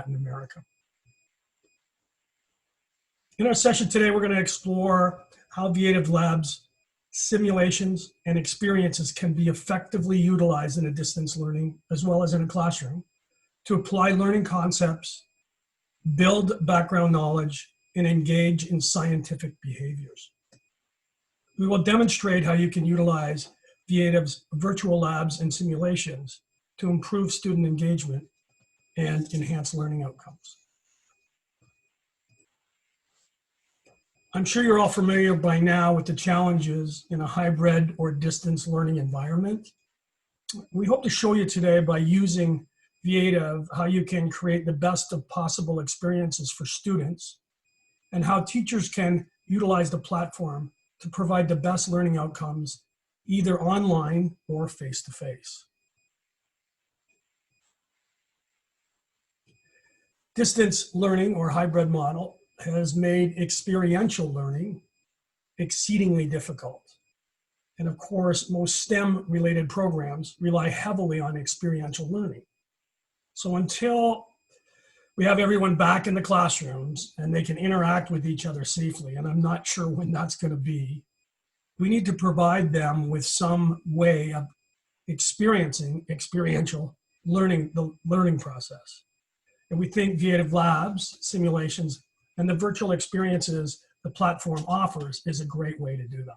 Latin America. In our session today, we're going to explore how Veative Labs simulations and experiences can be effectively utilized in a distance learning as well as in a classroom to apply learning concepts, build background knowledge, and engage in scientific behaviors. We will demonstrate how you can utilize Veative's virtual labs and simulations to improve student engagement and enhance learning outcomes. I'm sure you're all familiar by now with the challenges in a hybrid or distance learning environment. We hope to show you today by using Veative how you can create the best of possible experiences for students and how teachers can utilize the platform to provide the best learning outcomes either online or face-to-face. Distance learning or hybrid model has made experiential learning exceedingly difficult. And of course, most STEM-related programs rely heavily on experiential learning. So until we have everyone back in the classrooms and they can interact with each other safely, and I'm not sure when that's going to be, we need to provide them with some way of experiencing experiential learning, the learning process. And we think Veative Labs, simulations, and the virtual experiences the platform offers is a great way to do that.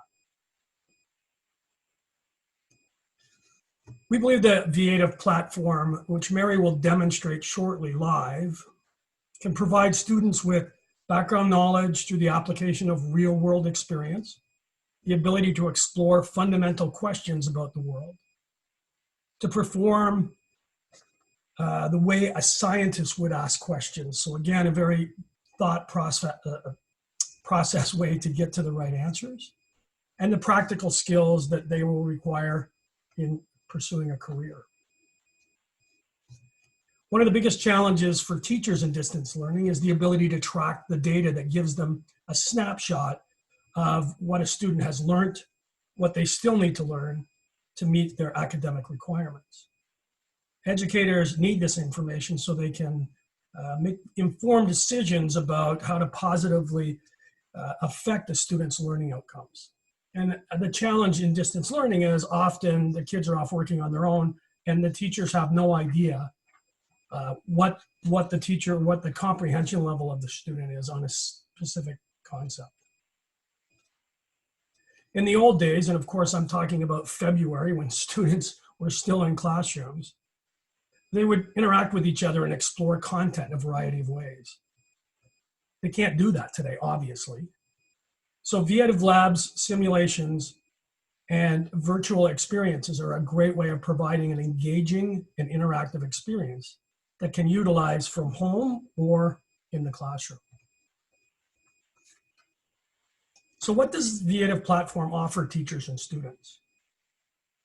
We believe that Veative platform, which Mary will demonstrate shortly live, can provide students with background knowledge through the application of real-world experience, the ability to explore fundamental questions about the world, to perform the way a scientist would ask questions. So again, a very thought process way to get to the right answers, and the practical skills that they will require in pursuing a career. One of the biggest challenges for teachers in distance learning is the ability to track the data that gives them a snapshot of what a student has learned, what they still need to learn to meet their academic requirements. Educators need this information so they can make informed decisions about how to positively affect a student's learning outcomes. And the challenge in distance learning is often the kids are off working on their own and the teachers have no idea what the comprehension level of the student is on a specific concept. In the old days, and of course I'm talking about February when students were still in classrooms, they would interact with each other and explore content in a variety of ways. They can't do that today, obviously. So Veative Labs, simulations, and virtual experiences are a great way of providing an engaging and interactive experience that can utilize from home or in the classroom. So what does the Veative platform offer teachers and students?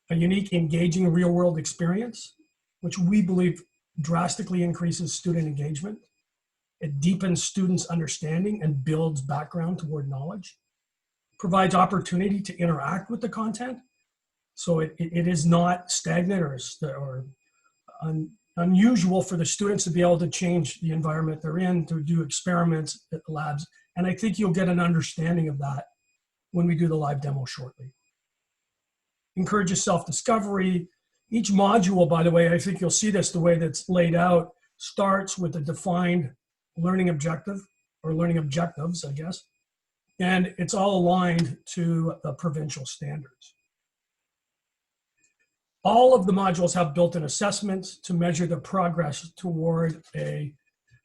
A unique, engaging real-world experience, which we believe drastically increases student engagement. It deepens students' understanding and builds background toward knowledge. Provides opportunity to interact with the content. So it is not stagnant or unusual for the students to be able to change the environment they're in, to do experiments at the labs. And I think you'll get an understanding of that when we do the live demo shortly. Encourages self-discovery. Each module, by the way, I think you'll see this the way that's laid out, starts with a defined learning objective, or learning objectives, I guess. And it's all aligned to the provincial standards. All of the modules have built-in assessments to measure the progress toward a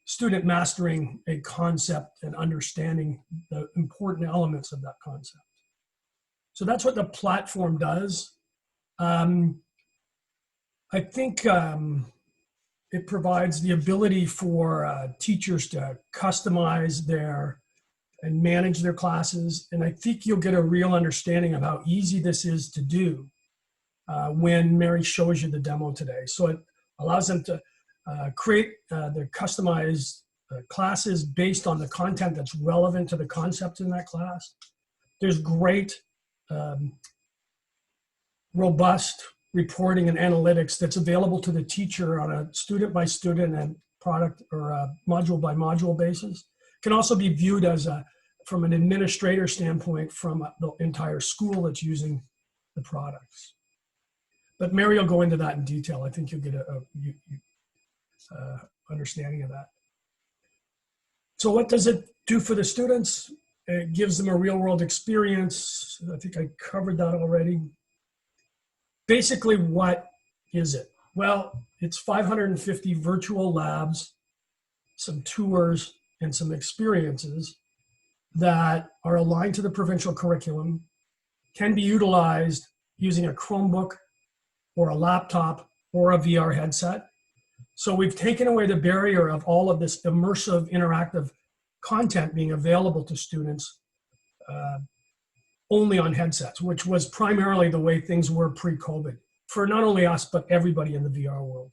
student mastering a concept and understanding the important elements of that concept. So that's what the platform does. I think it provides the ability for teachers to customize and manage their classes. And I think you'll get a real understanding of how easy this is to do when Mary shows you the demo today. So it allows them to create their customized classes based on the content that's relevant to the concept in that class. There's great, robust reporting and analytics that's available to the teacher on a student by student and product or a module by module basis. It can also be viewed as from an administrator standpoint from the entire school that's using the products. But Mary will go into that in detail. I think you'll get a understanding of that. So what does it do for the students? It gives them a real world experience. I think I covered that already. Basically, what is it? Well, it's 550 virtual labs, some tours, and some experiences that are aligned to the provincial curriculum, can be utilized using a Chromebook or a laptop or a VR headset. So we've taken away the barrier of all of this immersive, interactive content being available to students only on headsets, which was primarily the way things were pre-COVID for not only us, but everybody in the VR world.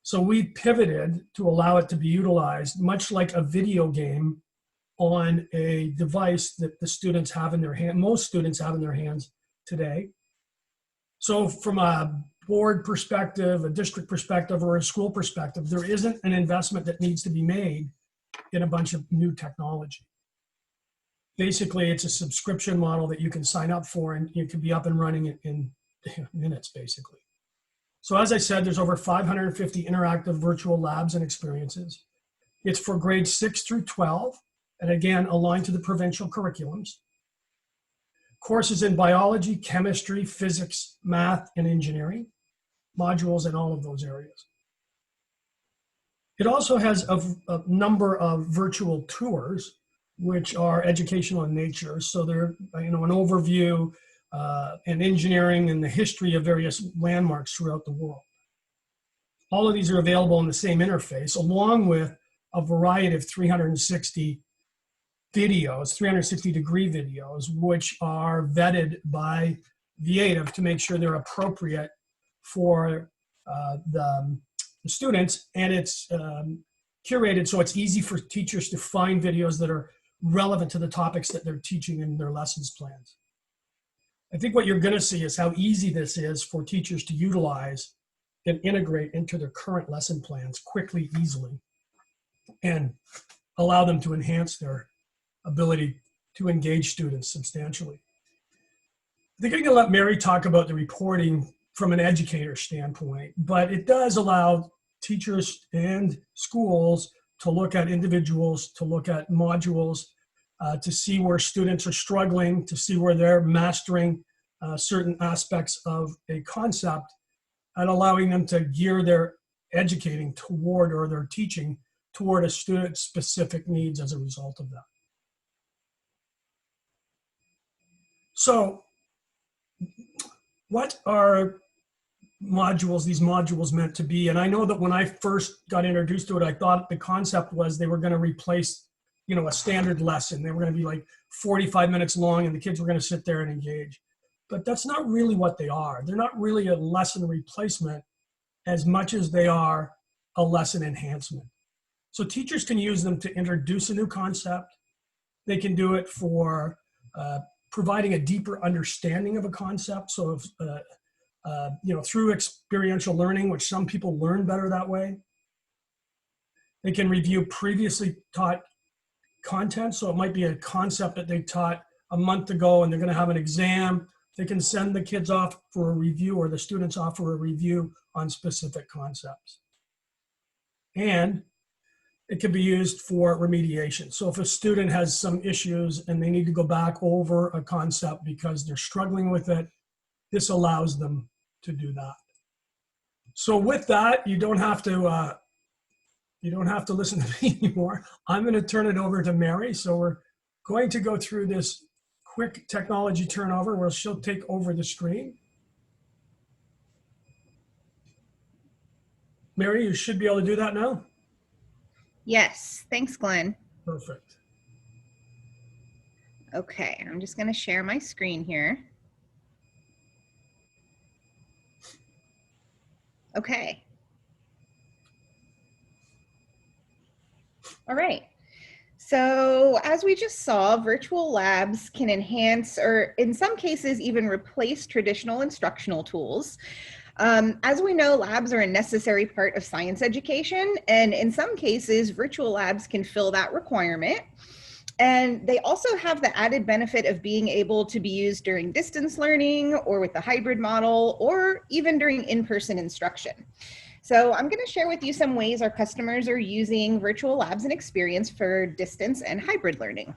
So we pivoted to allow it to be utilized much like a video game on a device that the students have in their hand, most students have in their hands today. So from a board perspective, a district perspective, or a school perspective, there isn't an investment that needs to be made in a bunch of new technology. Basically, it's a subscription model that you can sign up for and you can be up and running in minutes, basically. So as I said, there's over 550 interactive virtual labs and experiences. It's for grades 6 through 12, and again, aligned to the provincial curriculums. Courses in biology, chemistry, physics, math, and engineering, modules in all of those areas. It also has a number of virtual tours, which are educational in nature. So they're, an overview and engineering and the history of various landmarks throughout the world. All of these are available in the same interface, along with a variety of 360 videos, 360-degree videos, which are vetted by Veative to make sure they're appropriate for the students, and it's curated so it's easy for teachers to find videos that are relevant to the topics that they're teaching in their lessons plans. I think what you're going to see is how easy this is for teachers to utilize and integrate into their current lesson plans quickly, easily, and allow them to enhance their ability to engage students substantially. I think I'm going to let Mary talk about the reporting from an educator standpoint, but it does allow teachers and schools to look at individuals, to look at modules, to see where students are struggling, to see where they're mastering certain aspects of a concept, and allowing them to gear their educating toward, or their teaching toward, a student's specific needs as a result of that. So what are these modules meant to be? And I know that when I first got introduced to it, I thought the concept was they were going to replace, a standard lesson. They were going to be like 45 minutes long and the kids were going to sit there and engage. But that's not really what they are. They're not really a lesson replacement as much as they are a lesson enhancement. So teachers can use them to introduce a new concept. They can do it for providing a deeper understanding of a concept. So if, through experiential learning, which some people learn better that way. They can review previously taught content. So it might be a concept that they taught a month ago and they're going to have an exam. They can send the kids off for a review, or the students off for a review on specific concepts. And it can be used for remediation. So if a student has some issues and they need to go back over a concept because they're struggling with it, this allows them to do that. So with that, you don't have to listen to me anymore. I'm going to turn it over to Mary. So we're going to go through this quick technology turnover where she'll take over the screen. Mary, you should be able to do that now. Yes, thanks, Glenn. Perfect. Okay, I'm just going to share my screen here. Okay. All right. So as we just saw, virtual labs can enhance, or in some cases even replace, traditional instructional tools. As we know, labs are a necessary part of science education, and in some cases, virtual labs can fill that requirement. And they also have the added benefit of being able to be used during distance learning or with the hybrid model or even during in-person instruction. So I'm going to share with you some ways our customers are using virtual labs and experience for distance and hybrid learning.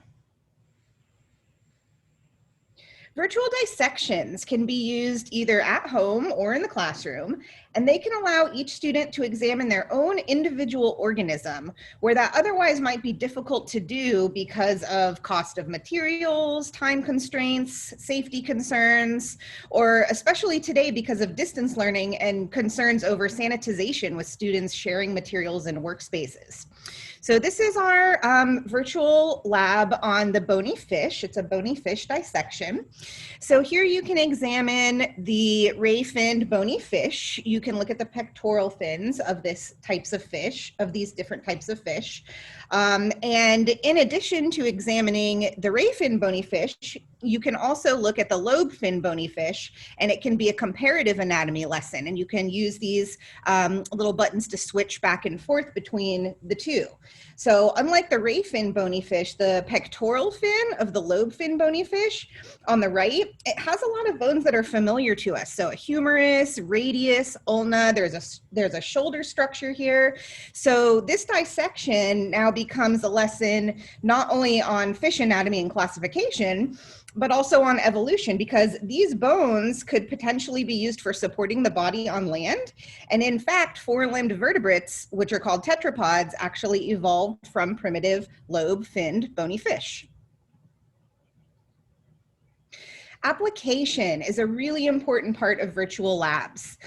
Virtual dissections can be used either at home or in the classroom, and they can allow each student to examine their own individual organism, where that otherwise might be difficult to do because of cost of materials, time constraints, safety concerns, or especially today because of distance learning and concerns over sanitization with students sharing materials in workspaces. So this is our virtual lab on the bony fish. It's a bony fish dissection. So here you can examine the ray-finned bony fish. You can look at the pectoral fins of these different types of fish. And in addition to examining the ray-finned bony fish, you can also look at the lobe fin bony fish, and it can be a comparative anatomy lesson. And you can use these little buttons to switch back and forth between the two. So unlike the ray fin bony fish, the pectoral fin of the lobe fin bony fish on the right, it has a lot of bones that are familiar to us. So a humerus, radius, ulna, there's a shoulder structure here. So this dissection now becomes a lesson not only on fish anatomy and classification, but also on evolution, because these bones could potentially be used for supporting the body on land. And in fact, four-limbed vertebrates, which are called tetrapods, actually evolved from primitive lobe-finned bony fish. Application is a really important part of virtual labs.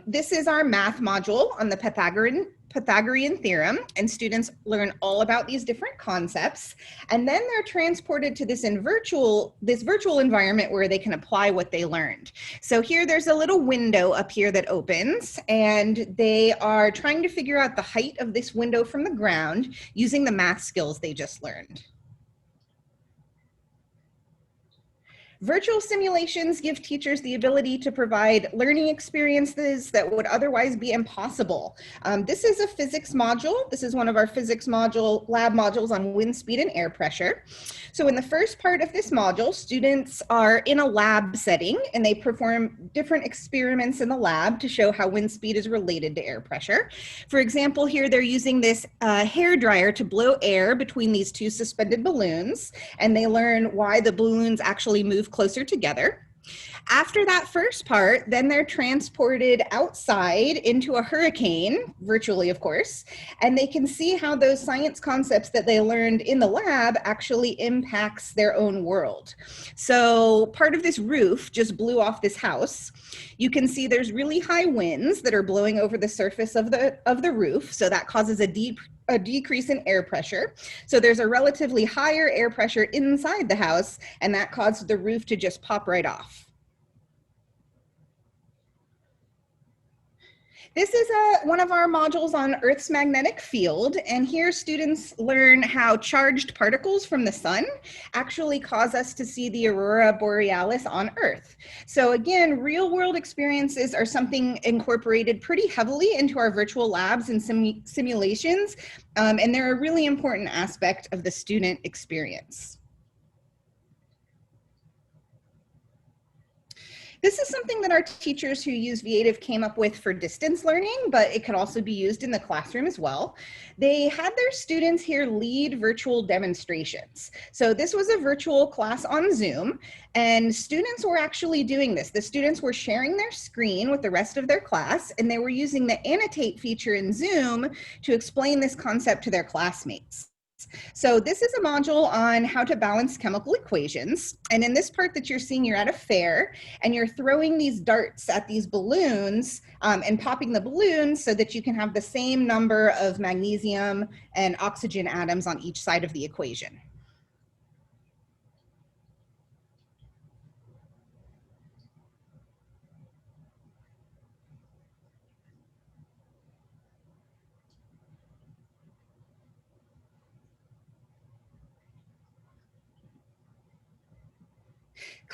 This is our math module on the Pythagorean theorem, and students learn all about these different concepts, and then they're transported to this virtual environment where they can apply what they learned. So here there's a little window up here that opens, and they are trying to figure out the height of this window from the ground using the math skills they just learned. Virtual simulations give teachers the ability to provide learning experiences that would otherwise be impossible. This is a physics module. This is one of our physics lab modules on wind speed and air pressure. So in the first part of this module, students are in a lab setting and they perform different experiments in the lab to show how wind speed is related to air pressure. For example, here they're using this hair dryer to blow air between these two suspended balloons, and they learn why the balloons actually move closer together. After that first part, then they're transported outside into a hurricane, virtually of course, and they can see how those science concepts that they learned in the lab actually impacts their own world. So part of this roof just blew off this house. You can see there's really high winds that are blowing over the surface of the roof, so that causes a decrease in air pressure. So there's a relatively higher air pressure inside the house, and that caused the roof to just pop right off. This is one of our modules on Earth's magnetic field, and here students learn how charged particles from the sun actually cause us to see the aurora borealis on Earth. So again, real world experiences are something incorporated pretty heavily into our virtual labs and simulations, and they're a really important aspect of the student experience. This is something that our teachers who use Veative came up with for distance learning, but it can also be used in the classroom as well. They had their students here lead virtual demonstrations. So this was a virtual class on Zoom, and students were actually doing this. The students were sharing their screen with the rest of their class, and they were using the annotate feature in Zoom to explain this concept to their classmates. So this is a module on how to balance chemical equations. And in this part that you're seeing, you're at a fair and you're throwing these darts at these balloons and popping the balloons so that you can have the same number of magnesium and oxygen atoms on each side of the equation.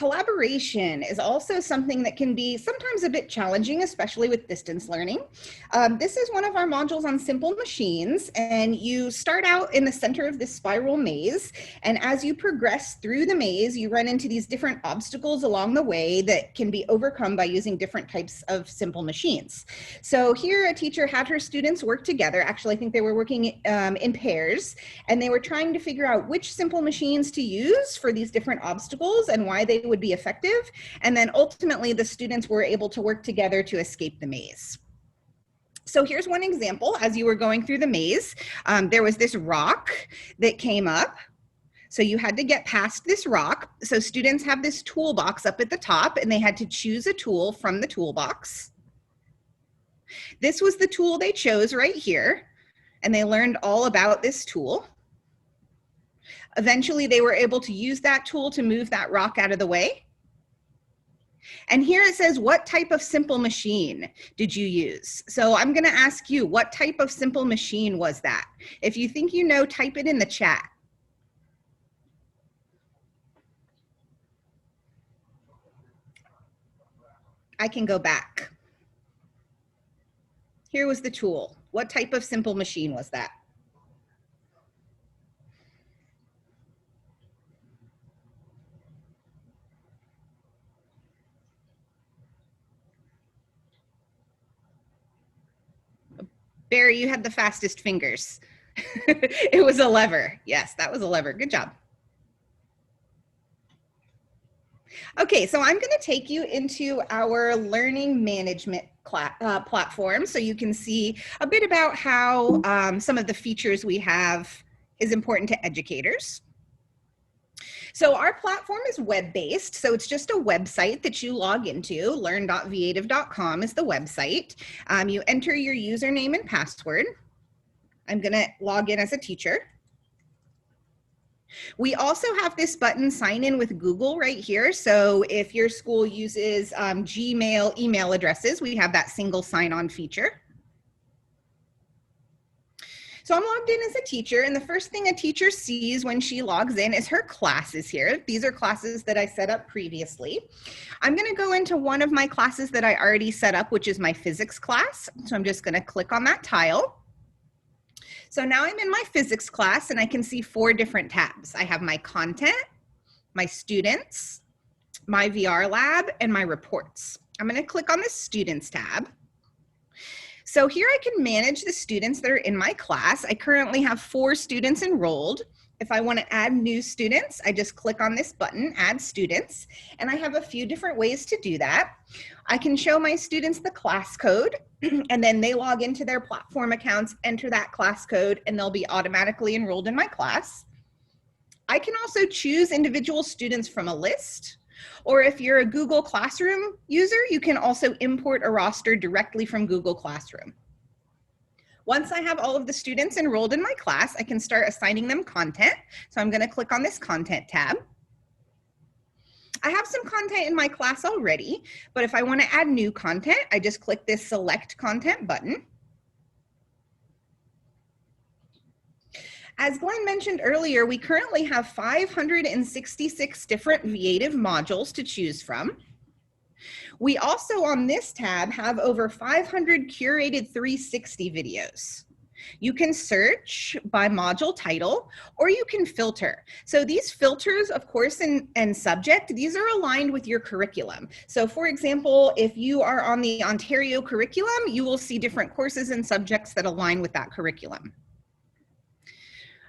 Collaboration is also something that can be sometimes a bit challenging, especially with distance learning. This is one of our modules on simple machines, and you start out in the center of this spiral maze, and as you progress through the maze, you run into these different obstacles along the way that can be overcome by using different types of simple machines. So here a teacher had her students work together. Actually, I think they were working in pairs, and they were trying to figure out which simple machines to use for these different obstacles and why they would be effective. And then ultimately the students were able to work together to escape the maze. So here's one example. As you were going through the maze, there was this rock that came up. So you had to get past this rock. So students have this toolbox up at the top, and they had to choose a tool from the toolbox. This was the tool they chose right here, and they learned all about this tool. Eventually, they were able to use that tool to move that rock out of the way. And here it says, what type of simple machine did you use? So I'm going to ask you, what type of simple machine was that? If you think you know, type it in the chat. I can go back. Here was the tool. What type of simple machine was that? Barry, you had the fastest fingers. It was a lever. Yes, that was a lever. Good job. Okay, so I'm going to take you into our learning management platform so you can see a bit about how some of the features we have is important to educators. So our platform is web-based, so it's just a website that you log into. learn.veative.com is the website. You enter your username and password. I'm going to log in as a teacher. We also have this button, sign in with Google, right here. So if your school uses Gmail email addresses, we have that single sign-on feature. So I'm logged in as a teacher, and the first thing a teacher sees when she logs in is her classes here. These are classes that I set up previously. I'm going to go into one of my classes that I already set up, which is my physics class. So I'm just going to click on that tile. So now I'm in my physics class, and I can see 4 different tabs. I have my content, my students, my VR lab, and my reports. I'm going to click on the students tab. So here I can manage the students that are in my class. I currently have 4 students enrolled. If I want to add new students, I just click on this button, add students, and I have a few different ways to do that. I can show my students the class code, and then they log into their platform accounts, enter that class code, and they'll be automatically enrolled in my class. I can also choose individual students from a list, or if you're a Google Classroom user, you can also import a roster directly from Google Classroom. Once I have all of the students enrolled in my class, I can start assigning them content. So I'm going to click on this content tab. I have some content in my class already, but if I want to add new content, I just click this select content button. As Glenn mentioned earlier, we currently have 566 different Veative modules to choose from. We also on this tab have over 500 curated 360 videos. You can search by module title, or you can filter. So these filters, of course, and subject, these are aligned with your curriculum. So for example, if you are on the Ontario curriculum, you will see different courses and subjects that align with that curriculum.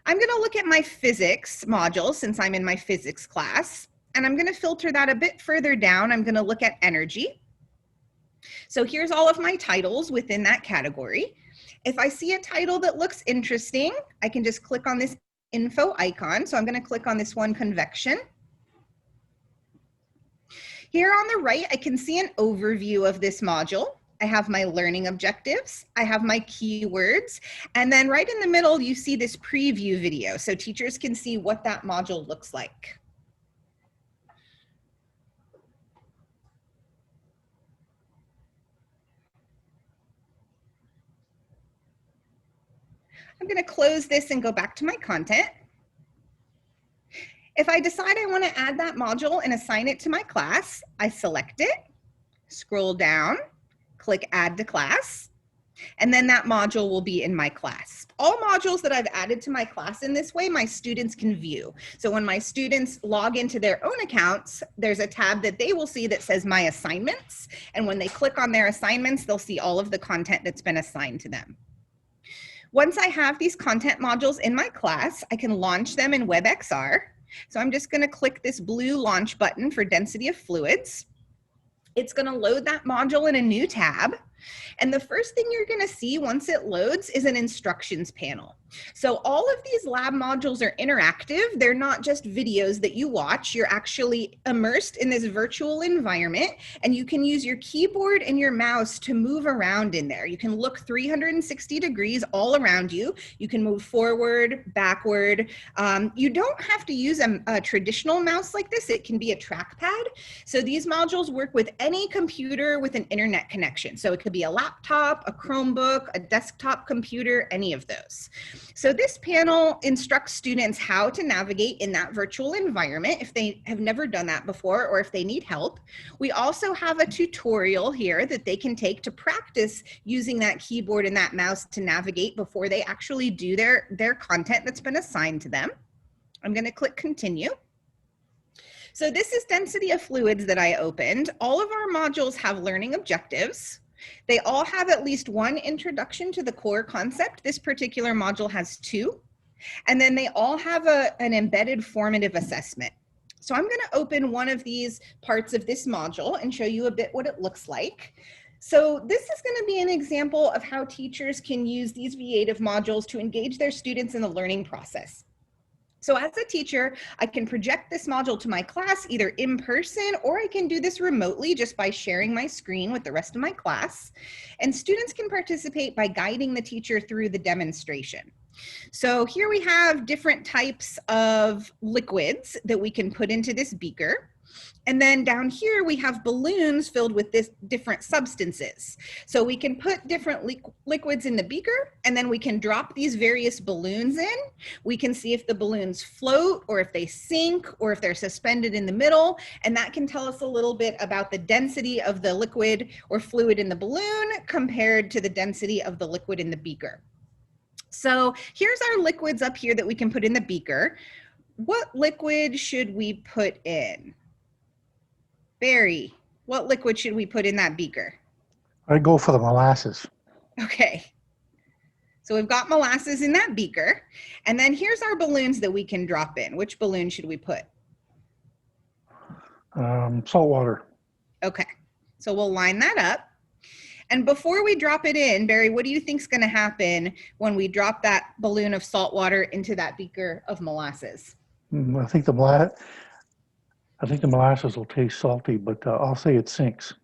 I'm going to look at my physics module since I'm in my physics class, and I'm going to filter that a bit further down. I'm going to look at energy. So here's all of my titles within that category. If I see a title that looks interesting, I can just click on this info icon. So I'm going to click on this one, convection. Here on the right, I can see an overview of this module. I have my learning objectives, I have my keywords, and then right in the middle, you see this preview video so teachers can see what that module looks like. I'm going to close this and go back to my content. If I decide I want to add that module and assign it to my class, I select it, scroll down, click Add to Class, and then that module will be in my class. All modules that I've added to my class in this way, my students can view. So when my students log into their own accounts, there's a tab that they will see that says My Assignments. And when they click on their assignments, they'll see all of the content that's been assigned to them. Once I have these content modules in my class, I can launch them in WebXR. So I'm just going to click this blue launch button for density of fluids. It's going to load that module in a new tab. And the first thing you're going to see once it loads is an instructions panel. So all of these lab modules are interactive. They're not just videos that you watch. You're actually immersed in this virtual environment, and you can use your keyboard and your mouse to move around in there. You can look 360 degrees all around you. You can move forward, backward. You don't have to use a traditional mouse like this. It can be a trackpad. So these modules work with any computer with an internet connection. So it could be a laptop, a Chromebook, a desktop computer, any of those. So this panel instructs students how to navigate in that virtual environment if they have never done that before or if they need help. We also have a tutorial here that they can take to practice using that keyboard and that mouse to navigate before they actually do their content that's been assigned to them. I'm going to click continue. So this is density of fluids that I opened. All of our modules have learning objectives. They all have at least one introduction to the core concept. This particular module has 2. And then they all have an embedded formative assessment. So I'm going to open one of these parts of this module and show you a bit what it looks like. So this is going to be an example of how teachers can use these Veative modules to engage their students in the learning process. So as a teacher, I can project this module to my class either in person, or I can do this remotely just by sharing my screen with the rest of my class. And students can participate by guiding the teacher through the demonstration. So here we have different types of liquids that we can put into this beaker. And then down here, we have balloons filled with different substances. So we can put different liquids in the beaker, and then we can drop these various balloons in. We can see if the balloons float, or if they sink, or if they're suspended in the middle. And that can tell us a little bit about the density of the liquid or fluid in the balloon compared to the density of the liquid in the beaker. So here's our liquids up here that we can put in the beaker. What liquid should we put in? Barry, what liquid should we put in that beaker? I'd go for the molasses. Okay. So we've got molasses in that beaker. And then here's our balloons that we can drop in. Which balloon should we put? Salt water. Okay. So we'll line that up. And before we drop it in, Barry, what do you think is going to happen when we drop that balloon of salt water into that beaker of molasses? I think the molasses will taste salty, but I'll say it sinks.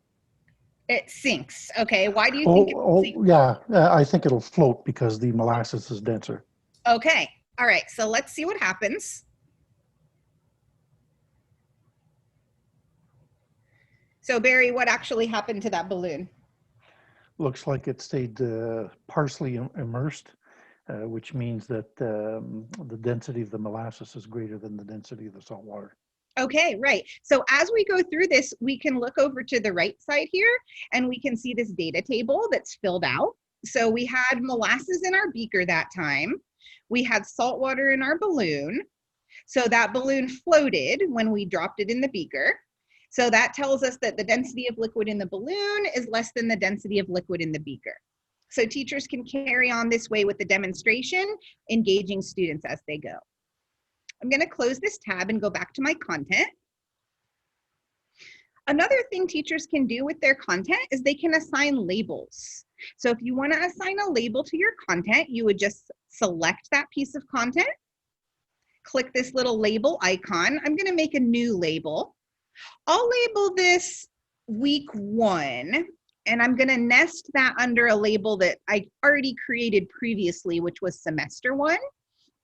It sinks. Okay. Why do you think it will sink? Yeah, I think it'll float because the molasses is denser. Okay. All right. So let's see what happens. So Barry, what actually happened to that balloon? Looks like it stayed partially immersed, which means that the density of the molasses is greater than the density of the salt water. Okay, right. So as we go through this, we can look over to the right side here, and we can see this data table that's filled out. So we had molasses in our beaker that time. We had salt water in our balloon. So that balloon floated when we dropped it in the beaker. So that tells us that the density of liquid in the balloon is less than the density of liquid in the beaker. So teachers can carry on this way with the demonstration, engaging students as they go. I'm going to close this tab and go back to my content. Another thing teachers can do with their content is they can assign labels. So if you want to assign a label to your content, you would just select that piece of content, click this little label icon. I'm going to make a new label. I'll label this week 1, and I'm going to nest that under a label that I already created previously, which was semester 1,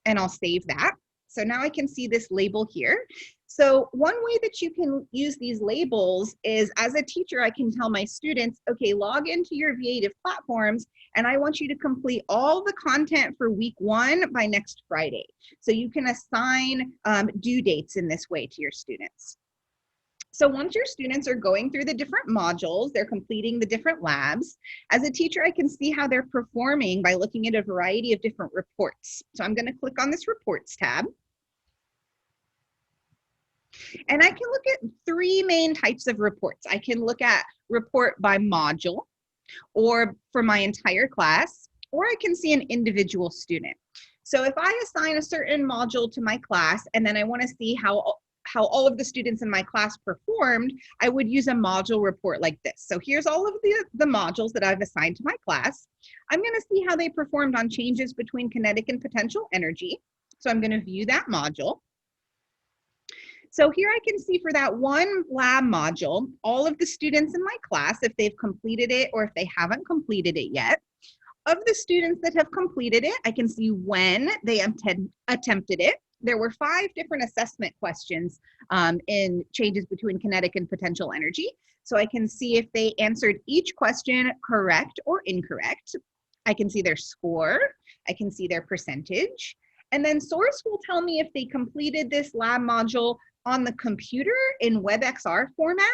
and I'll save that. So now I can see this label here. So one way that you can use these labels is, as a teacher, I can tell my students, okay, log into your Veative platforms, and I want you to complete all the content for week 1 by next Friday. So you can assign due dates in this way to your students. So once your students are going through the different modules, they're completing the different labs, as a teacher, I can see how they're performing by looking at a variety of different reports. So I'm going to click on this reports tab. And I can look at 3 main types of reports. I can look at report by module, or for my entire class, or I can see an individual student. So if I assign a certain module to my class and then I want to see how all of the students in my class performed, I would use a module report like this. So here's all of the modules that I've assigned to my class. I'm going to see how they performed on changes between kinetic and potential energy. So I'm going to view that module. So here I can see for that one lab module, all of the students in my class, if they've completed it or if they haven't completed it yet. Of the students that have completed it, I can see when they attempted it. There were 5 different assessment questions in changes between kinetic and potential energy. So I can see if they answered each question correct or incorrect. I can see their score. I can see their percentage. And then Source will tell me if they completed this lab module on the computer in WebXR format,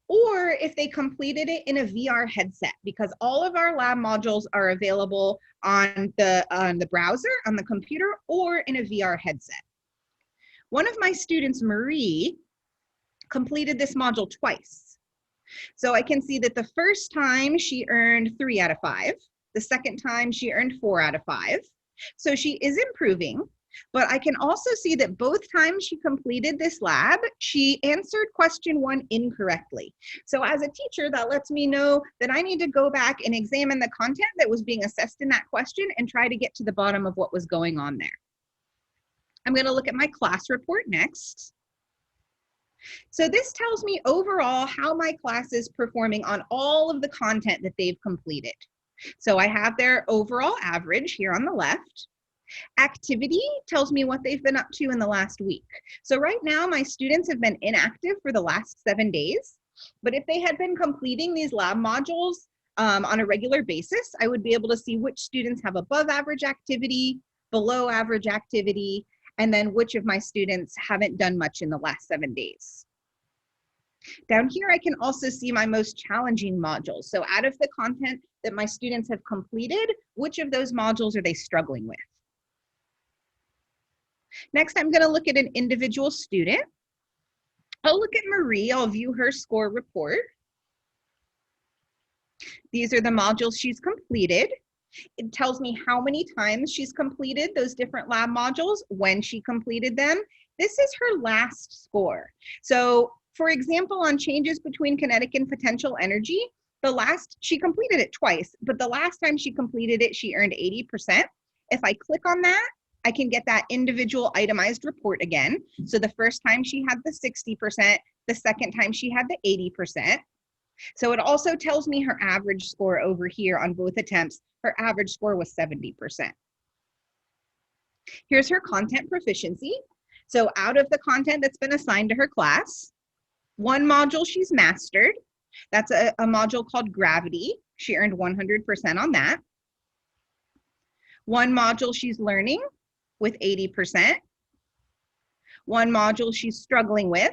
or if they completed it in a VR headset, because all of our lab modules are available on the browser, on the computer, or in a VR headset. One of my students, Marie, completed this module twice. So I can see that the first time she earned 3 out of 5. The second time she earned 4 out of 5. So she is improving. But I can also see that both times she completed this lab, she answered question 1 incorrectly. So as a teacher, that lets me know that I need to go back and examine the content that was being assessed in that question and try to get to the bottom of what was going on there. I'm going to look at my class report next. So this tells me overall how my class is performing on all of the content that they've completed. So I have their overall average here on the left. Activity tells me what they've been up to in the last week. So right now, my students have been inactive for the last 7 days, but if they had been completing these lab modules on a regular basis, I would be able to see which students have above average activity, below average activity, and then which of my students haven't done much in the last 7 days. Down here, I can also see my most challenging modules. So out of the content that my students have completed, which of those modules are they struggling with? Next, I'm going to look at an individual student. I'll look at Marie. I'll view her score report. These are the modules she's completed. It tells me how many times she's completed those different lab modules, when she completed them. This is her last score. So, for example, on changes between kinetic and potential energy, she completed it twice, but the last time she completed it, she earned 80%. If I click on that, I can get that individual itemized report again. So the first time she had the 60%, the second time she had the 80%. So it also tells me her average score over here on both attempts. Her average score was 70%. Here's her content proficiency. So out of the content that's been assigned to her class, 1 module she's mastered. That's a module called Gravity. She earned 100% on that. 1 module she's learning with 80%. 1 module she's struggling with.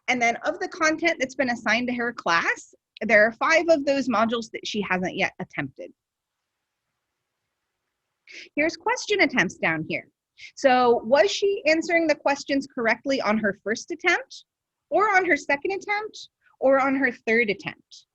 And then of the content that's been assigned to her class, there are 5 of those modules that she hasn't yet attempted. Here's question attempts down here. So was she answering the questions correctly on her first attempt, or on her second attempt, or on her third attempt?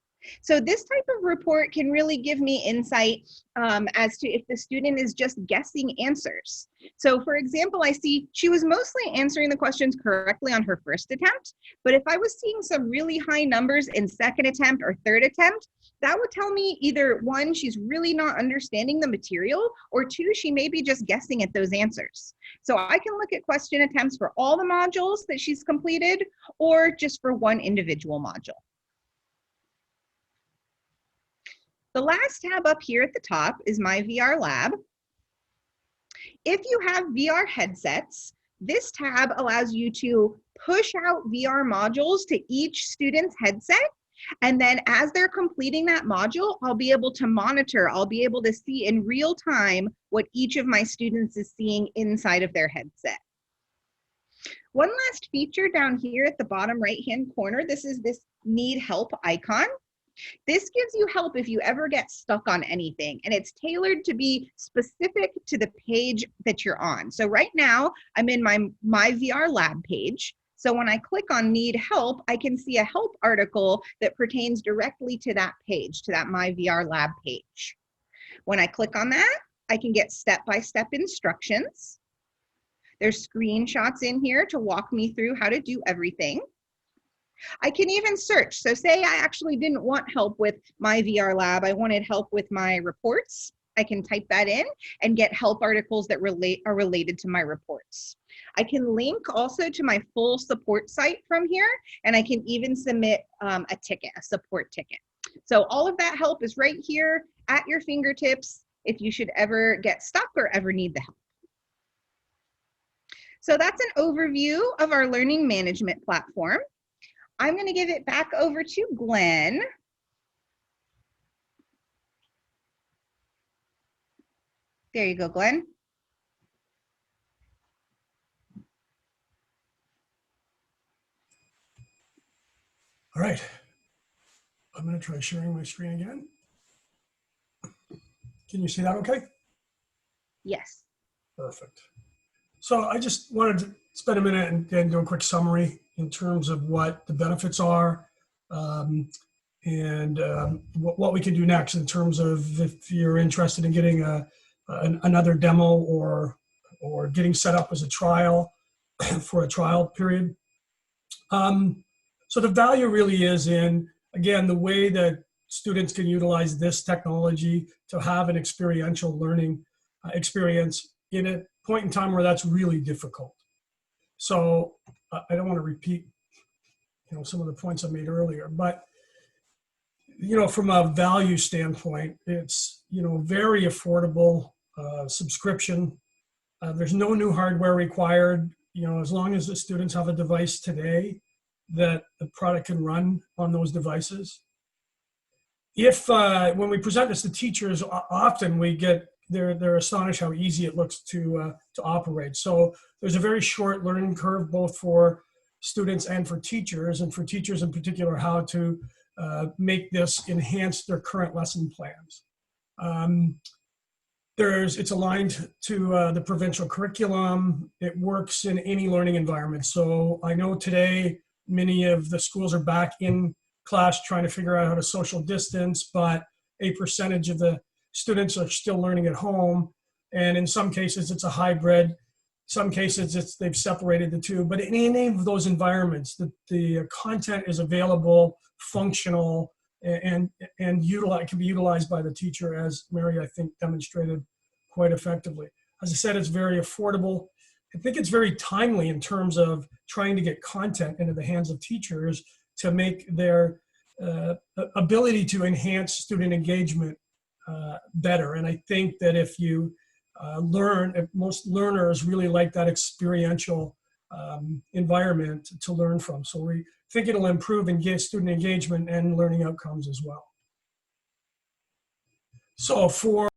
So this type of report can really give me insight as to if the student is just guessing answers. So for example, I see she was mostly answering the questions correctly on her first attempt, but if I was seeing some really high numbers in second attempt or third attempt, that would tell me either 1, she's really not understanding the material, or 2, she may be just guessing at those answers. So I can look at question attempts for all the modules that she's completed, or just for 1 individual module. The last tab up here at the top is my VR lab. If you have VR headsets, This tab allows you to push out VR modules to each student's headset. And then as they're completing that module, I'll be able to monitor, I'll be able to see in real time what each of my students is seeing inside of their headset. One last feature down here at the bottom right-hand corner, this is this need help icon. This gives you help if you ever get stuck on anything, and it's tailored to be specific to the page that you're on. So right now, I'm in my VR lab page. So when I click on need help, I can see a help article that pertains directly to that page, to that My VR Lab page. When I click on that, I can get step-by-step instructions. There's screenshots in here to walk me through how to do everything. I can even search. So say I actually didn't want help with My VR Lab, I wanted help with my reports. I can type that in and get help articles that are related to my reports. I can link also to my full support site from here, and I can even submit a ticket, a support ticket. So all of that help is right here at your fingertips if you should ever get stuck or ever need the help. So that's an overview of our learning management platform. I'm going to give it back over to Glenn. There you go, Glenn. All right. I'm going to try sharing my screen again. Can you see that okay? Yes. Perfect. So I just wanted to spend a minute and do a quick summary in terms of what the benefits are and what we can do next in terms of if you're interested in getting another demo or getting set up as a trial for a trial period. So the value really is in, again, the way that students can utilize this technology to have an experiential learning experience in a point in time where that's really difficult. So I don't want to repeat, some of the points I made earlier, but, from a value standpoint, it's, very affordable subscription. There's no new hardware required, as long as the students have a device today that the product can run on those devices. If when we present this to teachers, often we get they're astonished how easy it looks to operate. So there's a very short learning curve both for students and for teachers in particular, how to make this enhance their current lesson plans. It's aligned to the provincial curriculum. It works in any learning environment. So I know today many of the schools are back in class trying to figure out how to social distance, but a percentage of the students are still learning at home. And in some cases, it's a hybrid. Some cases, they've separated the two. But in any of those environments, the content is available, functional, and can be utilized by the teacher, as Mary, I think, demonstrated quite effectively. As I said, it's very affordable. I think it's very timely in terms of trying to get content into the hands of teachers to make their ability to enhance student engagement better. And I think that if you if most learners really like that experiential environment to learn from. So we think it'll improve student engagement and learning outcomes as well. So for